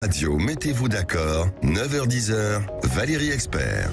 Radio, mettez-vous d'accord, 9h-10h, Valérie Expert.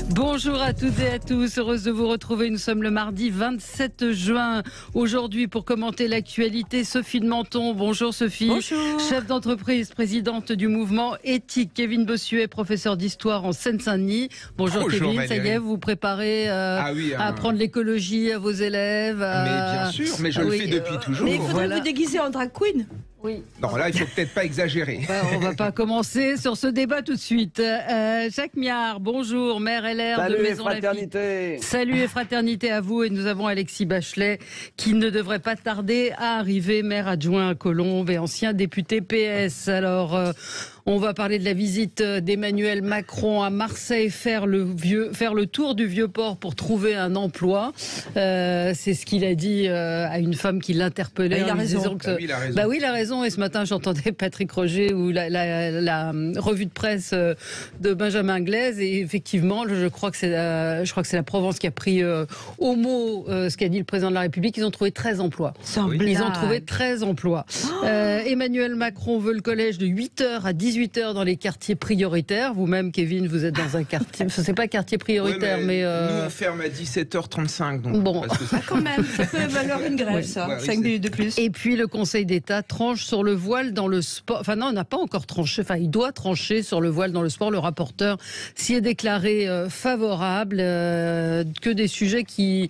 Bonjour à toutes et à tous, heureuse de vous retrouver. Nous sommes le mardi 27 juin. Aujourd'hui, pour commenter l'actualité, Sophie de Menton. Bonjour Sophie. Bonjour. Chef d'entreprise, présidente du mouvement éthique. Kevin Bossuet, professeur d'histoire en Seine-Saint-Denis. Bonjour Kevin, Valérie. Ça y est, vous vous préparez à apprendre l'écologie à vos élèves. Mais bien sûr, mais je le fais depuis toujours. Mais il faudrait vous déguiser en drag queen. Oui. Non, là, il faut peut-être pas exagérer. On va pas commencer sur ce débat tout de suite. Jacques Miard, bonjour, maire LR de Maison Lafitte. Salut et fraternité à vous. Et nous avons Alexis Bachelet qui ne devrait pas tarder à arriver, maire adjoint à Colombes et ancien député PS. Alors, on va parler de la visite d'Emmanuel Macron à Marseille, faire le tour du Vieux-Port pour trouver un emploi. C'est ce qu'il a dit à une femme qui l'interpellait. Il a raison. Bah oui, il a raison. Et ce matin, j'entendais Patrick Roger ou la revue de presse de Benjamin Glaise. Et effectivement, je crois que c'est la Provence qui a pris au mot ce qu'a dit le président de la République. Ils ont trouvé 13 emplois. Ils ont trouvé 13 emplois. Emmanuel Macron veut le collège de 8h à 18h dans les quartiers prioritaires. Vous-même, Kevin, vous êtes dans un quartier. C'est pas quartier prioritaire, oui, mais nous, on ferme à 17h35. Donc bon. Quand même, ça peut valoir une grève, ça. Ouais, 5 minutes de plus. Et puis le Conseil d'État tranche sur le voile dans le sport. Enfin non, on n'a pas encore tranché. Enfin, il doit trancher sur le voile dans le sport. Le rapporteur s'y est déclaré favorable. Que des sujets qui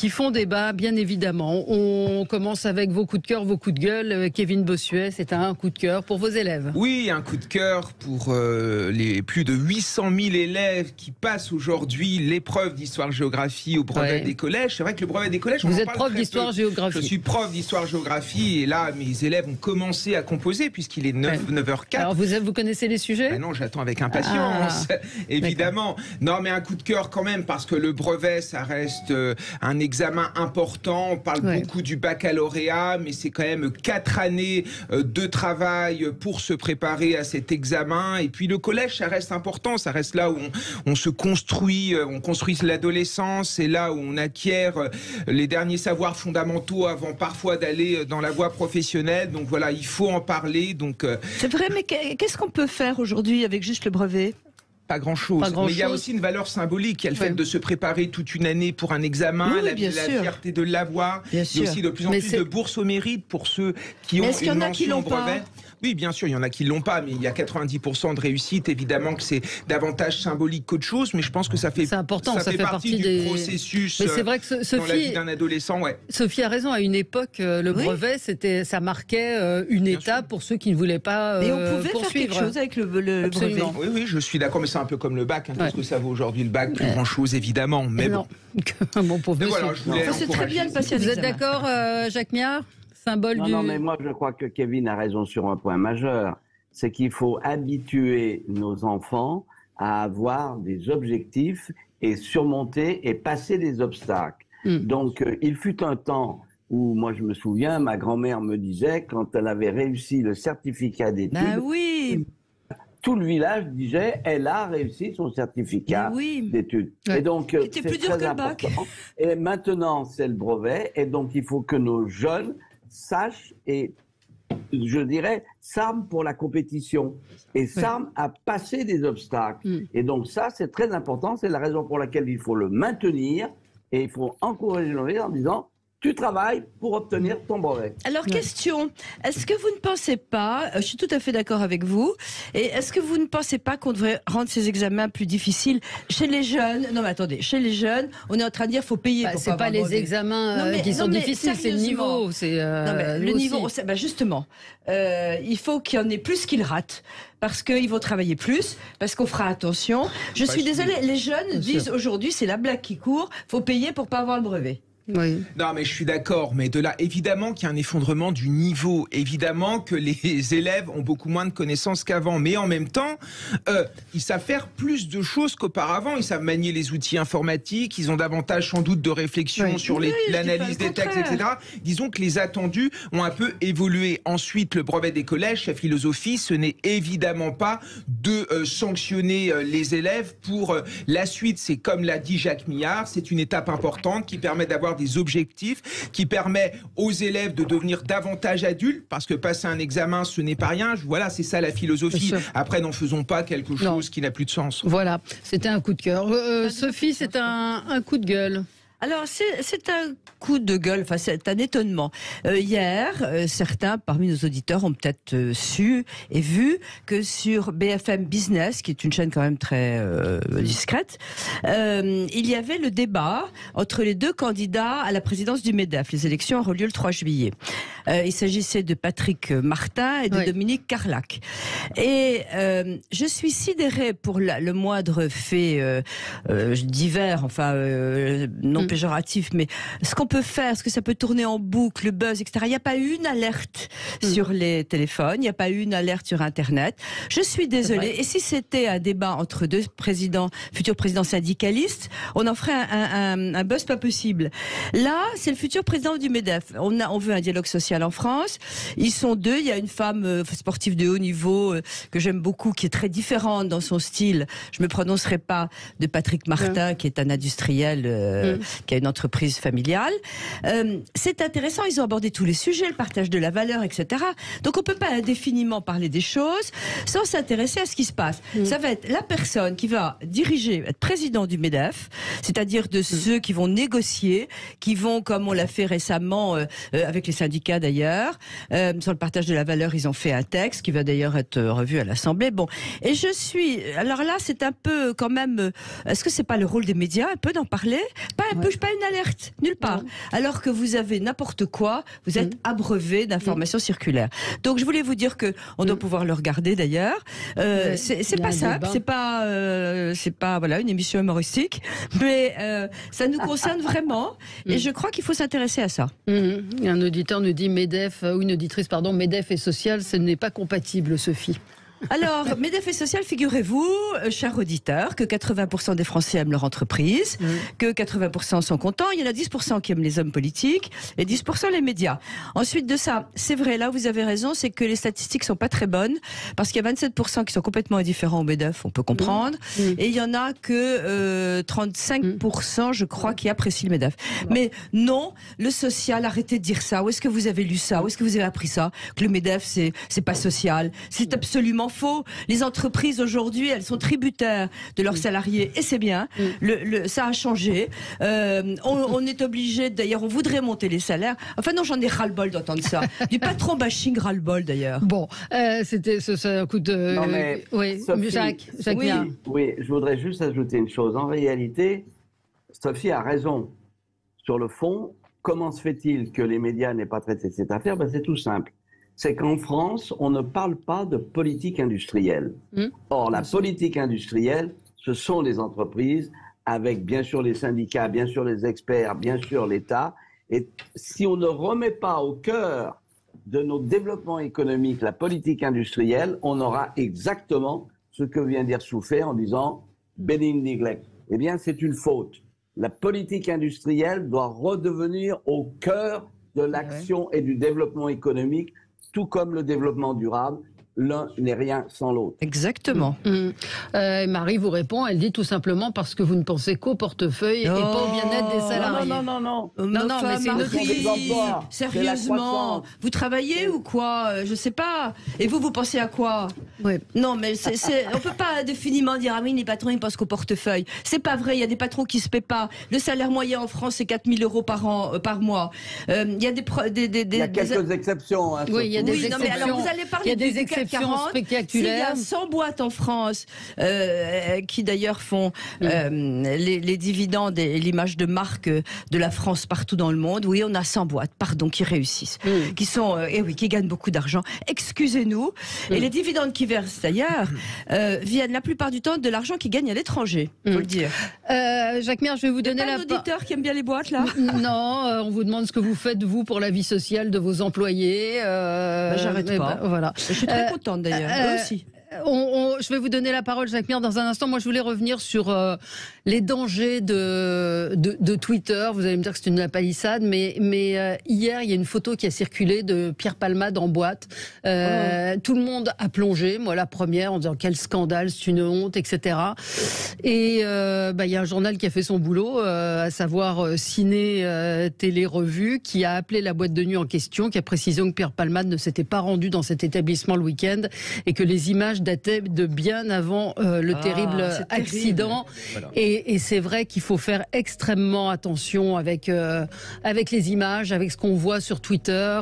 font débat, bien évidemment. On commence avec vos coups de cœur, vos coups de gueule. Kevin Bossuet, c'est un coup de cœur pour vos élèves. Oui, un coup de cœur pour les plus de 800 000 élèves qui passent aujourd'hui l'épreuve d'histoire-géographie au brevet des collèges. C'est vrai que le brevet des collèges... Vous êtes prof d'histoire-géographie. Je suis prof d'histoire-géographie et là, mes élèves ont commencé à composer puisqu'il est 9h04. Alors, vous connaissez les sujets ? Non, j'attends avec impatience, évidemment. Non, mais un coup de cœur quand même parce que le brevet, ça reste... un examen important, on parle beaucoup du baccalauréat, mais c'est quand même 4 années de travail pour se préparer à cet examen. Et puis le collège, ça reste important, ça reste là où on se construit, on construit l'adolescence, c'est là où on acquiert les derniers savoirs fondamentaux avant parfois d'aller dans la voie professionnelle. Donc voilà, il faut en parler. Donc c'est vrai, mais qu'est-ce qu'on peut faire aujourd'hui avec juste le brevet ? Pas grand-chose. Mais il y a aussi une valeur symbolique. Il y a le fait de se préparer toute une année pour un examen, la fierté de l'avoir. Il y a aussi de plus en plus de bourses au mérite pour ceux qui ont une mention au brevet. Oui, bien sûr, il y en a qui ne l'ont pas, mais il y a 90% de réussite. Évidemment que c'est davantage symbolique qu'autre chose, mais je pense que ça fait partie du processus mais c'est vrai que dans la vie d'un adolescent. Ouais. Sophie a raison, à une époque, le brevet, ça marquait une étape pour ceux qui ne voulaient pas et on pouvait poursuivre. Faire quelque chose avec le brevet. Oui, je suis d'accord, mais c'est un peu comme le bac. Qu'est-ce que ça vaut aujourd'hui le bac ? Plus grand-chose, évidemment. Mais bon. Bon pauvre monsieur. Voilà, c'est très bien de passer à Vous êtes d'accord, Jacques Miard ? Non, mais moi je crois que Kevin a raison sur un point majeur, c'est qu'il faut habituer nos enfants à avoir des objectifs et surmonter et passer des obstacles. Donc il fut un temps où, moi je me souviens, ma grand-mère me disait, quand elle avait réussi le certificat d'études, tout le village disait, elle a réussi son certificat d'études. Et donc, c'est plus dur que le bac. Et maintenant, c'est le brevet. Et donc, il faut que nos jeunes sachent et, je dirais, s'arment pour la compétition et s'arment à passer des obstacles. Et donc, ça, c'est très important. C'est la raison pour laquelle il faut le maintenir et il faut encourager nos élèves en disant, tu travailles pour obtenir ton brevet. Alors, question, est-ce que vous ne pensez pas, je suis tout à fait d'accord avec vous, et est-ce que vous ne pensez pas qu'on devrait rendre ces examens plus difficiles chez les jeunes ? Non mais attendez, chez les jeunes, on est en train de dire qu'il faut payer pour c'est pas les examens qui sont difficiles, c'est le niveau. Le niveau, justement, il faut qu'il y en ait plus qu'ils ratent. Parce qu'ils vont travailler plus, parce qu'on fera attention. Je suis désolée, les jeunes disent aujourd'hui, c'est la blague qui court, faut payer pour pas avoir le brevet. Oui. Non, mais je suis d'accord. Mais de là, évidemment qu'il y a un effondrement du niveau. Évidemment que les élèves ont beaucoup moins de connaissances qu'avant. Mais en même temps, ils savent faire plus de choses qu'auparavant. Ils savent manier les outils informatiques. Ils ont davantage, sans doute, de réflexion sur l'analyse des textes, etc. Disons que les attendus ont un peu évolué. Ensuite, le brevet des collèges, sa philosophie, ce n'est évidemment pas de sanctionner les élèves pour la suite. C'est comme l'a dit Jacques Miard, c'est une étape importante qui permet d'avoir d'avoir des objectifs, qui permet aux élèves de devenir davantage adultes, parce que passer un examen, ce n'est pas rien. Voilà, c'est ça la philosophie. Après, n'en faisons pas quelque chose qui n'a plus de sens. Voilà, c'était un coup de cœur. Sophie, c'est un coup de gueule. Alors, c'est un coup de gueule, enfin, c'est un étonnement. Hier, certains parmi nos auditeurs ont peut-être su et vu que sur BFM Business, qui est une chaîne quand même très discrète, il y avait le débat entre les deux candidats à la présidence du MEDEF. Les élections auront lieu le 3 juillet. Il s'agissait de Patrick Martin et de Dominique Carlac. Et je suis sidérée pour le moindre fait divers, enfin, non péjoratif, mais ce qu'on peut faire, ce que ça peut tourner en boucle, le buzz, etc. Il n'y a pas eu une alerte sur les téléphones, il n'y a pas eu une alerte sur Internet. Je suis désolée. Et si c'était un débat entre deux futurs présidents syndicalistes, on en ferait un buzz pas possible. Là, c'est le futur président du MEDEF. On veut un dialogue social en France. Ils sont deux. Il y a une femme sportive de haut niveau que j'aime beaucoup, qui est très différente dans son style. Je me prononcerai pas de Patrick Martin, qui est un industriel qui a une entreprise familiale. C'est intéressant, ils ont abordé tous les sujets, le partage de la valeur, etc. Donc on peut pas indéfiniment parler des choses sans s'intéresser à ce qui se passe. Ça va être la personne qui va diriger, être président du MEDEF, c'est-à-dire de ceux qui vont négocier, qui vont, comme on l'a fait récemment avec les syndicats d'ailleurs, sur le partage de la valeur, ils ont fait un texte qui va d'ailleurs être revu à l'Assemblée. Bon, et alors là, c'est un peu quand même, est-ce que c'est pas le rôle des médias un peu d'en parler? Pas un peu, pas une alerte, nulle part. Alors que vous avez n'importe quoi, vous êtes abreuvé d'informations circulaires. Donc je voulais vous dire que on doit pouvoir le regarder d'ailleurs. C'est pas simple, c'est pas voilà une émission humoristique, mais ça nous concerne vraiment. Et je crois qu'il faut s'intéresser à ça. Un auditeur nous dit MEDEF, ou une auditrice, pardon, MEDEF et social, ce n'est pas compatible, Sophie. Alors, MEDEF et social, figurez-vous, chers auditeurs, que 80% des Français aiment leur entreprise, que 80% sont contents, il y en a 10% qui aiment les hommes politiques et 10% les médias. Ensuite de ça, c'est vrai, là où vous avez raison, c'est que les statistiques sont pas très bonnes, parce qu'il y a 27% qui sont complètement indifférents au MEDEF, on peut comprendre, et il y en a que 35%, je crois, qui apprécient le MEDEF. Mais non, le social, arrêtez de dire ça. Où est-ce que vous avez lu ça? Où est-ce que vous avez appris ça? Que le MEDEF, c'est pas social. C'est absolument faux. Les entreprises aujourd'hui, elles sont tributaires de leurs salariés et c'est bien. Ça a changé. On est obligé, d'ailleurs, on voudrait monter les salaires. Enfin non, j'en ai ras-le-bol d'entendre ça. Du patron bashing ras-le-bol d'ailleurs. Bon, c'était un coup de. Non mais oui, Sophie, Jacques oui, je voudrais juste ajouter une chose. En réalité, Sophie a raison. Sur le fond, comment se fait-il que les médias n'aient pas traité cette affaire? C'est tout simple. C'est qu'en France, on ne parle pas de politique industrielle. Or, la politique industrielle, ce sont les entreprises, avec bien sûr les syndicats, bien sûr les experts, bien sûr l'État. Et si on ne remet pas au cœur de nos développements économiques la politique industrielle, on aura exactement ce que vient de dire Souffet en disant « benign neglect ». Eh bien, c'est une faute. La politique industrielle doit redevenir au cœur de l'action et du développement économique, tout comme le développement durable. L'un n'est rien sans l'autre. Exactement. Marie vous répond, elle dit tout simplement parce que vous ne pensez qu'au portefeuille et pas au bien-être des salariés. Non, mais c'est une autre sérieusement, vous travaillez ou quoi? Je sais pas. Et vous pensez à quoi? Non, mais on peut pas indéfiniment dire ah oui, les patrons ils pensent qu'au portefeuille. C'est pas vrai. Il y a des patrons qui se paient pas. Le salaire moyen en France c'est 4 000 € par mois. Il y a il y a quelques exceptions. Hein, oui, il y a des exceptions. Non, mais alors vous allez parler des exceptions spectaculaires. S'il y a 100 boîtes en France qui d'ailleurs font les dividendes et l'image de marque de la France partout dans le monde, oui, on a 100 boîtes, qui réussissent, qui sont, qui gagnent beaucoup d'argent. Excusez-nous. Et les dividendes qui versent d'ailleurs viennent la plupart du temps de l'argent qu'ils gagnent à l'étranger, faut le dire. Jacques Miard, je vais vous donner un auditeur qui aime bien les boîtes là. Non, on vous demande ce que vous faites vous pour la vie sociale de vos employés. J'arrête pas. Voilà. Je suis très contente d'ailleurs, eux aussi. Je vais vous donner la parole, Jacques Miard, dans un instant. Moi, je voulais revenir sur les dangers de Twitter. Vous allez me dire que c'est une palissade, mais hier, il y a une photo qui a circulé de Pierre Palmade en boîte. Tout le monde a plongé, moi la première, en disant quel scandale, c'est une honte, etc. Et il y a un journal qui a fait son boulot, à savoir Ciné Télé Revue, qui a appelé la boîte de nuit en question, qui a précisé que Pierre Palmade ne s'était pas rendu dans cet établissement le week-end et que les images dataient de bien avant le terrible accident. Voilà. Et c'est vrai qu'il faut faire extrêmement attention avec les images, avec ce qu'on voit sur Twitter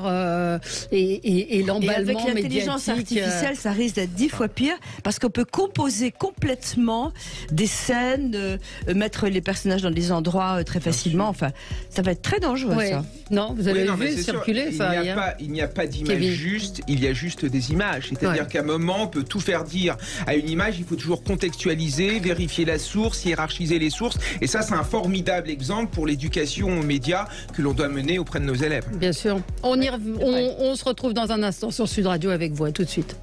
et l'emballement médiatique. Avec l'intelligence artificielle, ça risque d'être 10 fois pire parce qu'on peut composer complètement des scènes, mettre les personnages dans des endroits très facilement. Enfin, ça va être très dangereux, ça. Non, vous avez vu circuler ça hier. Il n'y a pas d'image juste, il y a juste des images. C'est-à-dire qu'à un moment, on peut tout faire dire à une image, il faut toujours contextualiser, vérifier la source, hiérarchiser les sources. Et ça, c'est un formidable exemple pour l'éducation aux médias que l'on doit mener auprès de nos élèves. Bien sûr. On se retrouve dans un instant sur Sud Radio avec vous. À tout de suite.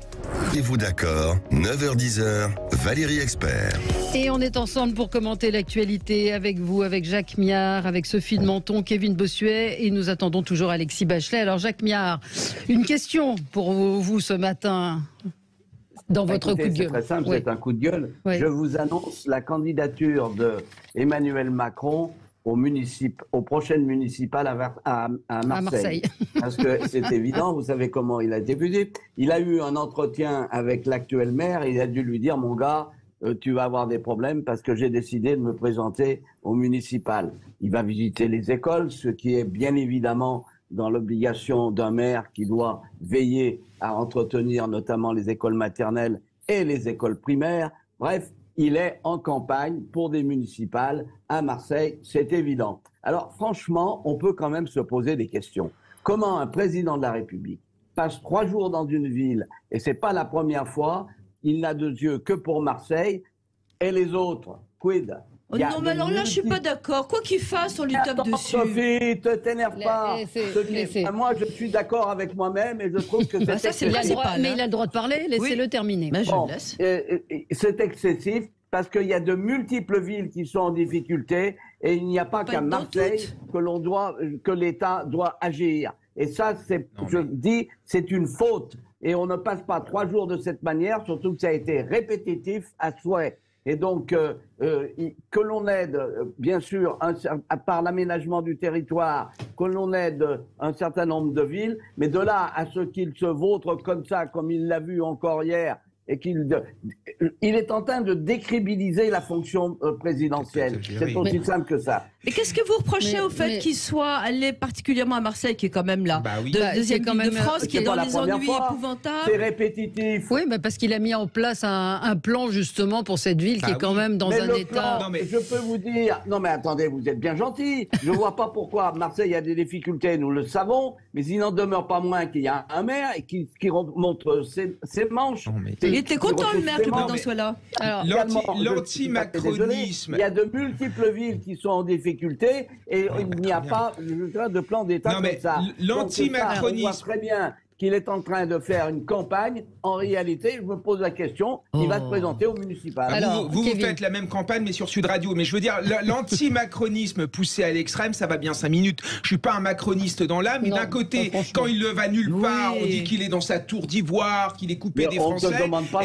Êtes-vous d'accord? 9h-10h, Valérie Expert. Et on est ensemble pour commenter l'actualité avec vous, avec Jacques Miard, avec Sophie de Menton, Kevin Bossuet, et nous attendons toujours Alexis Bachelet. Alors Jacques Miard, une question pour vous ce matin dans votre coup de gueule. C'est très simple, c'est un coup de gueule. Oui. Je vous annonce la candidature de Emmanuel Macron aux prochaines municipales à Marseille. Parce que c'est évident, vous savez comment il a été vu. Il a eu un entretien avec l'actuel maire et il a dû lui dire, mon gars, tu vas avoir des problèmes parce que j'ai décidé de me présenter au municipal. Il va visiter les écoles, ce qui est bien évidemment dans l'obligation d'un maire qui doit veiller à entretenir notamment les écoles maternelles et les écoles primaires. Bref, il est en campagne pour des municipales à Marseille, c'est évident. Alors franchement, on peut quand même se poser des questions. Comment un président de la République passe 3 jours dans une ville, et c'est pas la première fois, il n'a de yeux que pour Marseille, et les autres, quid? Oh non, mais alors là, je suis pas d'accord. Quoi qu'il fasse, on lui tape dessus. Sophie, t'énerve pas. Moi, je suis d'accord avec moi-même et je trouve que c'est excessif. Mais il a le droit de parler, laissez-le terminer. Mais je le laisse. C'est excessif parce qu'il y a de multiples villes qui sont en difficulté et il n'y a pas qu'à Marseille que l'État doit agir. Et ça, c'est une faute. Et on ne passe pas 3 jours de cette manière, surtout que ça a été répétitif à souhait. Et donc, que l'on aide, bien sûr, par l'aménagement du territoire, que l'on aide un certain nombre de villes, mais de là à ce qu'il se vautre comme ça, comme il l'a vu encore hier, et il est en train de décrédibiliser la fonction présidentielle. C'est aussi simple que ça. Mais qu'est-ce que vous reprochez au fait qu'il soit allé particulièrement à Marseille, qui est quand même là, deuxième ville de France, qui est dans les ennuis épouvantables? C'est répétitif. Oui, mais parce qu'il a mis en place un plan justement pour cette ville qui est quand même dans un état... Je peux vous dire... Non mais attendez, vous êtes bien gentil. Je ne vois pas pourquoi Marseille a des difficultés, nous le savons, mais il n'en demeure pas moins qu'il y a un maire et qui montre ses manches. Il était content le maire que le président soit là. L'anti-macronisme... Il y a de multiples villes qui sont en difficulté et il n'y a pas de plan d'État comme ça. L'anti-macronisme... On voit très bien qu'il est en train de faire une campagne. En réalité, je me pose la question, il va se présenter au municipal. Alors, vous faites la même campagne, mais sur Sud Radio. Mais je veux dire, l'anti-macronisme poussé à l'extrême, ça va bien 5 minutes. Je suis pas un macroniste dans l'âme, mais d'un côté, quand il ne va nulle part, on dit qu'il est dans sa tour d'ivoire, qu'il est coupé des Français.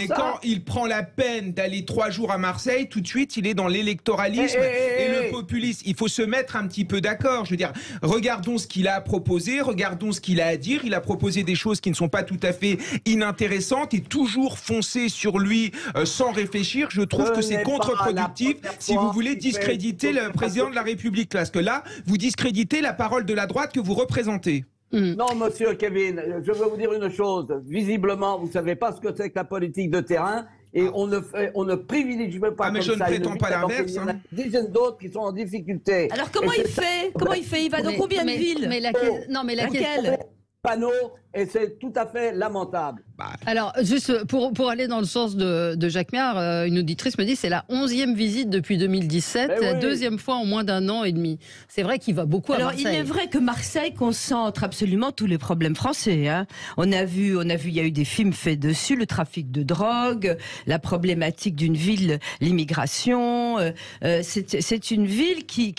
Et quand il prend la peine d'aller 3 jours à Marseille, tout de suite, il est dans l'électoralisme et le populisme. Il faut se mettre un petit peu d'accord. Je veux dire, regardons ce qu'il a proposé, regardons ce qu'il a à dire. Il a proposé des choses qui ne sont pas tout à fait inintéressantes et toujours foncer sur lui sans réfléchir. Je trouve que c'est contre-productif si vous voulez discréditer le président de la République. Parce que là, vous discréditez la parole de la droite que vous représentez. Non, monsieur Kevin, je veux vous dire une chose. Visiblement, vous ne savez pas ce que c'est que la politique de terrain. Et on ne privilégie pas mais je ne prétends pas l'inverse. Il y en a des dizaines d'autres qui sont en difficulté. Alors comment il fait? Il va dans combien de villes? Laquelle? Panneaux et c'est tout à fait lamentable. Alors, juste pour aller dans le sens de Jacques Miard, une auditrice me dit que c'est la 11e visite depuis 2017, la deuxième fois en moins d'un an et demi. C'est vrai qu'il va beaucoup à Marseille. Alors, il est vrai que Marseille concentre absolument tous les problèmes français. Hein. On a vu, il y a eu des films faits dessus, le trafic de drogue, la problématique d'une ville, l'immigration. C'est une ville qui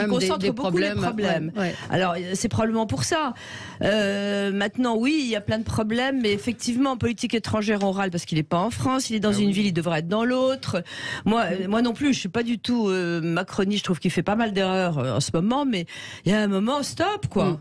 concentre beaucoup les problèmes. Ouais. Alors, c'est probablement pour ça. Maintenant, oui, il y a plein de problèmes, mais effectivement, en politique étrangère, on râle parce qu'il n'est pas en France, il est dans une ville, il devrait être dans l'autre. Moi non plus, je suis pas du tout macroniste, je trouve qu'il fait pas mal d'erreurs en ce moment, mais il y a un moment, stop, quoi.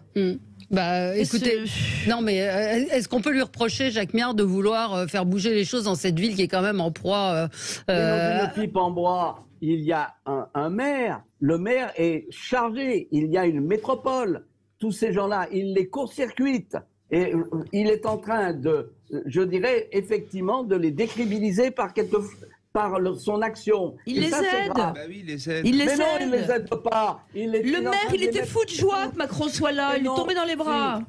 Bah, écoutez, non mais est-ce qu'on peut lui reprocher, Jacques Miard, de vouloir faire bouger les choses dans cette ville qui est quand même en proie Dans une pipe en bois, il y a un maire. Le maire est chargé. Il y a une métropole. Tous ces gens-là, il les court-circuite. Et il est en train de, je dirais, effectivement, de les décrédibiliser par son action. Il les aide. Bah oui, il les aide. Mais non, il ne les aide pas. Le maire, il était fou de joie que Macron soit là. Il est tombé dans les bras.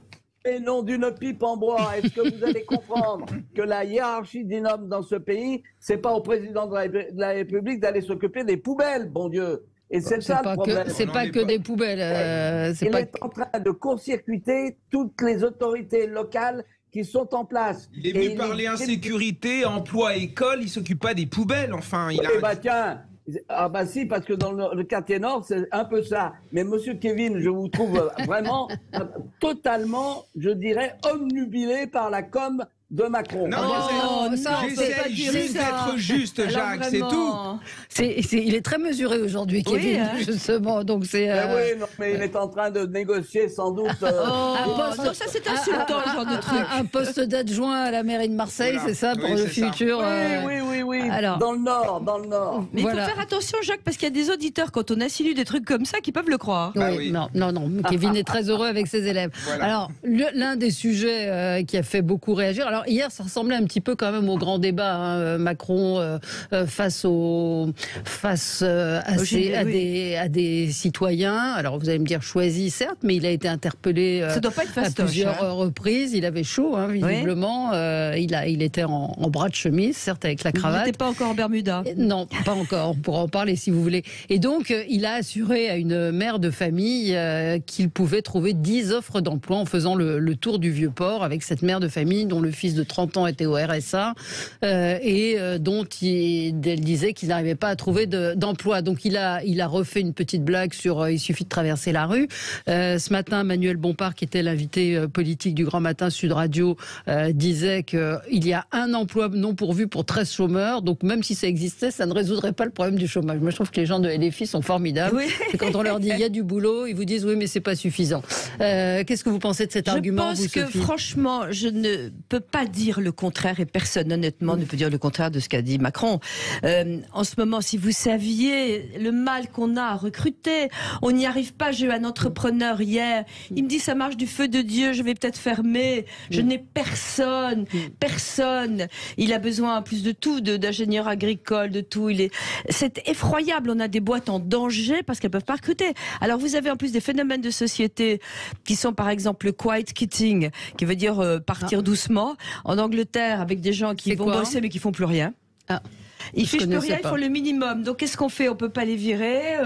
Et non d'une pipe en bois. Est-ce que vous allez comprendre que la hiérarchie des hommes dans ce pays, c'est pas au président de la République d'aller s'occuper des poubelles, bon Dieu. Et c'est ça le problème. C'est pas que des poubelles. Il est en train de court-circuiter toutes les autorités locales qui sont en place. Il est venu parler insécurité, emploi, école, il s'occupe pas des poubelles, enfin. Tiens, si, parce que dans le quartier nord, c'est un peu ça. Mais monsieur Kevin, je vous trouve vraiment totalement, je dirais, omnubilé par la com de Macron. J'essaie juste d'être juste, Jacques, c'est tout. Il est très mesuré aujourd'hui, Kevin, justement. Donc c'est. Oui, non, mais il est en train de négocier sans doute. Ça c'est insultant, ce genre de truc. Un poste d'adjoint à la mairie de Marseille, c'est ça pour le futur. Oui. Alors, dans le nord. Mais il faut faire attention, Jacques, parce qu'il y a des auditeurs quand on insinue des trucs comme ça qui peuvent le croire. Non. Kevin est très heureux avec ses élèves. Voilà. Alors l'un des sujets qui a fait beaucoup réagir. Alors hier, ça ressemblait un petit peu quand même au grand débat, hein, Macron face à des citoyens. Alors vous allez me dire choisis, certes, mais il a été interpellé ça doit pas être fastoche, à plusieurs reprises. Il avait chaud, hein, visiblement. Il était en bras de chemise, certes avec la cravate. Il n'était pas encore en Bermuda. Non, pas encore. On pourra en parler si vous voulez. Et donc, il a assuré à une mère de famille qu'il pouvait trouver 10 offres d'emploi en faisant le tour du Vieux-Port avec cette mère de famille dont le fils de 30 ans était au RSA et dont elle disait qu'il n'arrivait pas à trouver d'emploi. Donc il a refait une petite blague sur il suffit de traverser la rue. Ce matin, Manuel Bompard, qui était l'invité politique du Grand Matin Sud Radio, disait qu'il y a un emploi non pourvu pour 13 chômeurs. Donc même si ça existait, ça ne résoudrait pas le problème du chômage. Moi je trouve que les gens de LFI sont formidables. Oui. Et quand on leur dit il y a du boulot, ils vous disent oui mais c'est pas suffisant. Qu'est-ce que vous pensez de cet argument? Je pense que franchement, je ne peux pas dire le contraire et personne honnêtement ne peut dire le contraire de ce qu'a dit Macron. En ce moment, si vous saviez le mal qu'on a à recruter, on n'y arrive pas. J'ai eu un entrepreneur hier, il me dit ça marche du feu de Dieu, je vais peut-être fermer, je n'ai personne. Il a besoin plus de tout, d'ingénieurs agricoles, de tout. C'est effroyable, on a des boîtes en danger parce qu'elles ne peuvent pas recruter. Alors vous avez en plus des phénomènes de société qui sont par exemple le quiet quitting, qui veut dire partir doucement. En Angleterre, avec des gens qui vont bosser mais qui font plus rien. Ils fichent plus rien, ils font le minimum. Donc qu'est-ce qu'on fait? On peut pas les virer.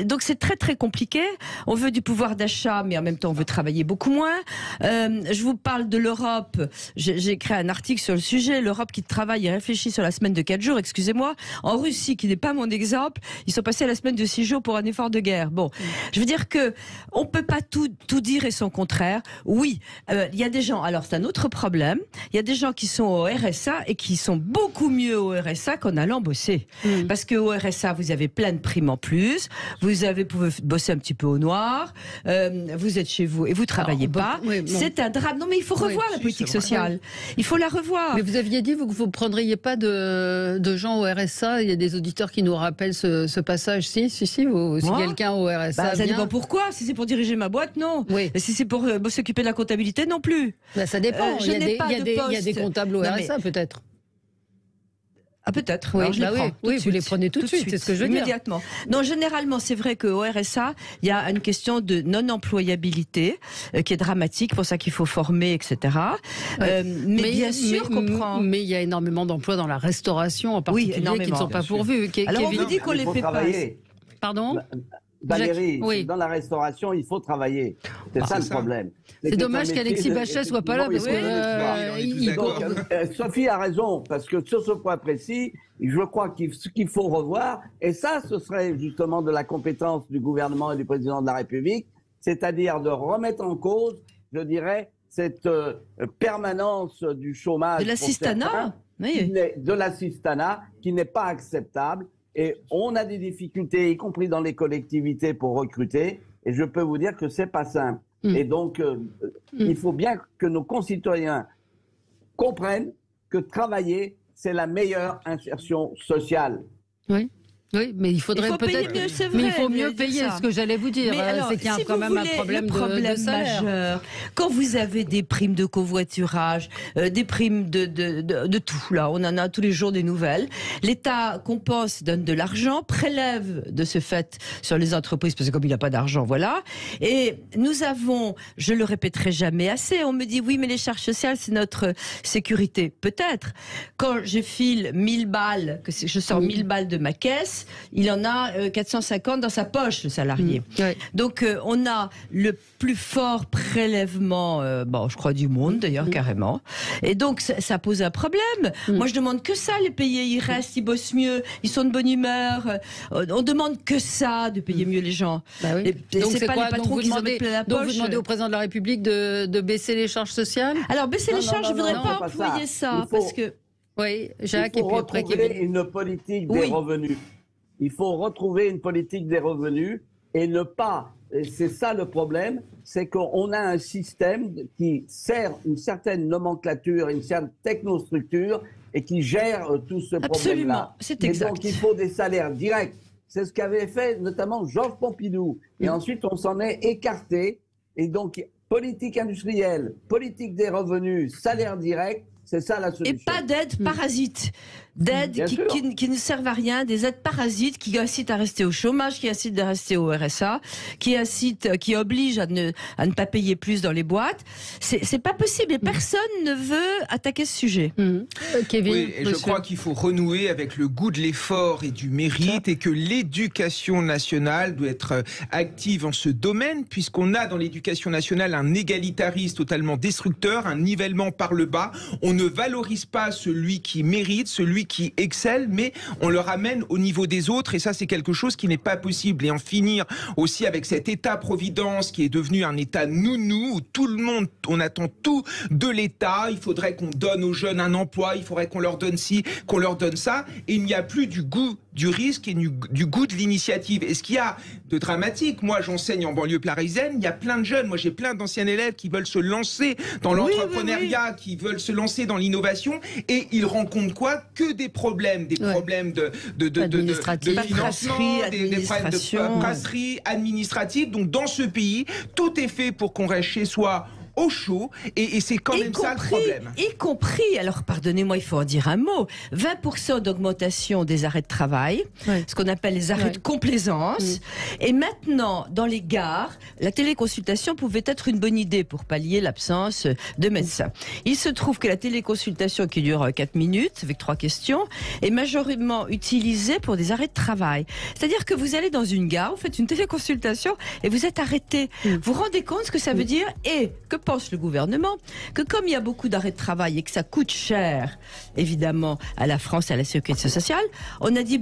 Donc c'est très très compliqué. On veut du pouvoir d'achat, mais en même temps on veut travailler beaucoup moins. Je vous parle de l'Europe. J'ai écrit un article sur le sujet. L'Europe qui travaille et réfléchit sur la semaine de 4 jours. Excusez-moi. En Russie, qui n'est pas mon exemple, ils sont passés à la semaine de 6 jours pour un effort de guerre. Bon, je veux dire que on peut pas tout dire et son contraire. Oui, il y a des gens. Alors c'est un autre problème. Il y a des gens qui sont au RSA et qui sont beaucoup mieux au RSA qu'en allant bosser. Parce qu'au RSA, vous avez plein de primes en plus, vous pouvez bosser un petit peu au noir, vous êtes chez vous et vous travaillez pas. C'est un drame. Non mais il faut revoir la politique sociale. Il faut la revoir. Mais vous aviez dit que vous ne prendriez pas de gens au RSA. Il y a des auditeurs qui nous rappellent ce passage. Si quelqu'un au RSA ça dépend pourquoi. Si c'est pour diriger ma boîte, non. Oui. Si c'est pour s'occuper de la comptabilité, non plus. Ça dépend. Il y a des comptables au RSA peut-être. Ah peut-être, oui, vous les prenez tout de suite, c'est ce que je veux dire. Immédiatement. Non, généralement, c'est vrai qu'au RSA, il y a une question de non-employabilité qui est dramatique, pour ça qu'il faut former, etc. Mais bien sûr qu'on prend... Mais il y a énormément d'emplois dans la restauration, en particulier, qui ne sont pas pourvus. Alors on vous dit qu'on les fait pas. Pardon Valérie, dans la restauration, il faut travailler. C'est ça le problème. C'est dommage qu'Alexis Bachet soit pas là, parce que... Sophie a raison, parce que sur ce point précis, je crois qu'il faut revoir, et ça, ce serait justement de la compétence du gouvernement et du président de la République, c'est-à-dire de remettre en cause, je dirais, cette permanence du chômage. De l'assistanat. De l'assistanat, qui n'est pas acceptable. Et on a des difficultés, y compris dans les collectivités, pour recruter. Et je peux vous dire que c'est pas simple. Et donc, il faut bien que nos concitoyens comprennent que travailler, c'est la meilleure insertion sociale. Oui, mais il faudrait peut-être. Mais il faut mieux payer, ce que j'allais vous dire. C'est qu'il y a quand même un problème de salaire. Majeur, quand vous avez des primes de covoiturage, des primes de tout, là, on en a tous les jours des nouvelles. L'État compense, donne de l'argent, prélève de ce fait sur les entreprises, parce que comme il n'a pas d'argent, voilà. Et nous avons, je le répéterai jamais assez, on me dit oui, mais les charges sociales, c'est notre sécurité. Peut-être. Quand je file 1000 balles, que je sors 1000 balles de ma caisse, il en a 450 dans sa poche, le salarié. Donc on a le plus fort prélèvement, je crois, du monde d'ailleurs, carrément. Et donc ça pose un problème. Moi je demande que ça, les payer, ils restent, ils bossent mieux, ils sont de bonne humeur. On demande que ça, de payer mieux les gens. Et c'est pas les patrons qui en mettent plein la poche. Donc vous demandez au président de la République de baisser les charges sociales? Alors baisser les charges, je voudrais pas employer ça, parce que... Oui, Jacques, il faut retrouver une politique des revenus. Il faut retrouver une politique des revenus et ne pas... C'est ça le problème, c'est qu'on a un système qui sert une certaine nomenclature, une certaine technostructure et qui gère tout ce problème-là. Absolument, c'est exact. Et donc il faut des salaires directs. C'est ce qu'avait fait notamment Georges Pompidou. Et ensuite on s'en est écarté. Et donc politique industrielle, politique des revenus, salaire direct, c'est ça la solution. Et pas d'aides parasites. D'aides qui ne servent à rien, des aides parasites qui incitent à rester au chômage, qui incitent à rester au RSA, qui obligent à ne pas payer plus dans les boîtes. C'est pas possible et personne ne veut attaquer ce sujet. Kevin, oui, et je crois qu'il faut renouer avec le goût de l'effort et du mérite et que l'éducation nationale doit être active en ce domaine puisqu'on a dans l'éducation nationale un égalitarisme totalement destructeur, un nivellement par le bas. On ne valorise pas celui qui mérite, celui qui excelle, mais on le ramène au niveau des autres et ça c'est quelque chose qui n'est pas possible. Et en finir aussi avec cet État-providence qui est devenu un État nounou où tout le monde, on attend tout de l'État. Il faudrait qu'on donne aux jeunes un emploi, il faudrait qu'on leur donne ci, qu'on leur donne ça et il n'y a plus du goût du risque et du goût de l'initiative. Et ce qu'il y a de dramatique, moi j'enseigne en banlieue parisienne, il y a plein de jeunes, moi j'ai plein d'anciens élèves qui veulent se lancer dans l'entrepreneuriat, qui veulent se lancer dans l'innovation et ils rencontrent quoi? Que des problèmes de financement, des problèmes de brasserie administrative. Donc dans ce pays, tout est fait pour qu'on reste chez soi au chaud, et c'est quand même ça le problème. Y compris, alors pardonnez-moi, il faut en dire un mot, 20% d'augmentation des arrêts de travail, ce qu'on appelle les arrêts de complaisance, et maintenant, dans les gares, la téléconsultation pouvait être une bonne idée pour pallier l'absence de médecins. Il se trouve que la téléconsultation qui dure 4 minutes, avec 3 questions, est majoritairement utilisée pour des arrêts de travail. C'est-à-dire que vous allez dans une gare, vous faites une téléconsultation, et vous êtes arrêté. Vous vous rendez compte ce que ça veut dire? Et que pense le gouvernement? Que comme il y a beaucoup d'arrêts de travail et que ça coûte cher, évidemment, à la France et à la sécurité sociale, on a dit,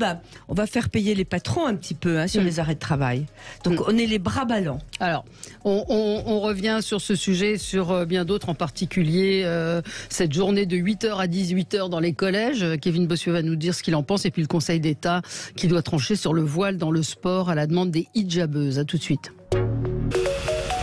on va faire payer les patrons un petit peu sur les arrêts de travail. Donc on est les bras ballants. Alors, on revient sur ce sujet, sur bien d'autres, en particulier cette journée de 8h à 18h dans les collèges. Kevin Bossuet va nous dire ce qu'il en pense, et puis le Conseil d'État qui doit trancher sur le voile dans le sport à la demande des hijabeuses. À tout de suite.